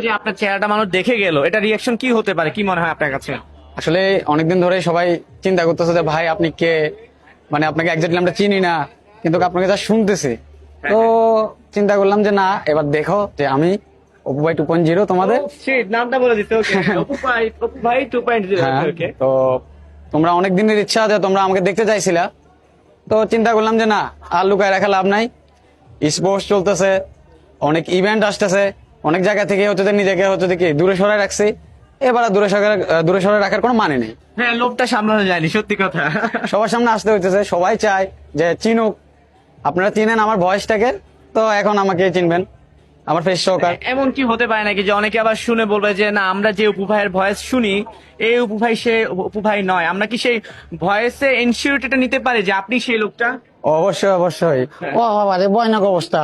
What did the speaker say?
যে আপনার চেহারাটা মানুষ দেখে গেল, এটা রিয়াকশন কি হতে পারে, কি মনে হয় আপনার কাছে? আসলে অনেকদিন ধরে সবাই চিন্তা করতেছে যে ভাই আপনি কে, মানে আপনাকে একজাক্টলি আমরা চিনি না, কিন্তু আপনাকে যা শুনতেছি, তো চিন্তা করলাম যে না, এবার দেখো যে আমি অপু ভাই 2.0 তোমাদের। শিট, নামটা বলে দিতে। ওকে, অপু ভাই 2.0। হ্যাঁ, ওকে। তো তোমরা অনেক দিনের ইচ্ছা যে তোমরা আমাকে দেখতে চাইছিলা, তো চিন্তা করলাম যে না, আর লুকায় রাখা লাভ নাই। স্পোর্টস চলতেছে, অনেক ইভেন্ট আসতেছে, অনেক জায়গা থেকে হচ্ছে যে নিজেকে হচ্ছে যে কি দূরে সরাই রাখছি। এবার আর দূরে সরাই রাখার কোনো মানে নেই। হ্যাঁ, লোভটা সামলানো যায়নি, সত্যি কথা। সবার সামনে আসতে হইতেছে, সবাই চায় যে চিনুক। আপনারা চিনেন আমার ভয়েসটাকে, তো এখন আমাকে চিনবেন আমার ফেস সহকার। এমন কি হতে পারে নাকি যে অনেকে আবার শুনে বলবে যে না, আমরা যে অপু ভাইয়ের ভয়েস শুনি, এই অপু ভাই সে অপু ভাই নয়, আমরা কি সেই ভয়েসে এনশিওরিটিটা নিতে পারি যে আপনি সেই লোকটা? অবশ্যই অবশ্যই। ও বাবা রে, ভয়ানক অবস্থা।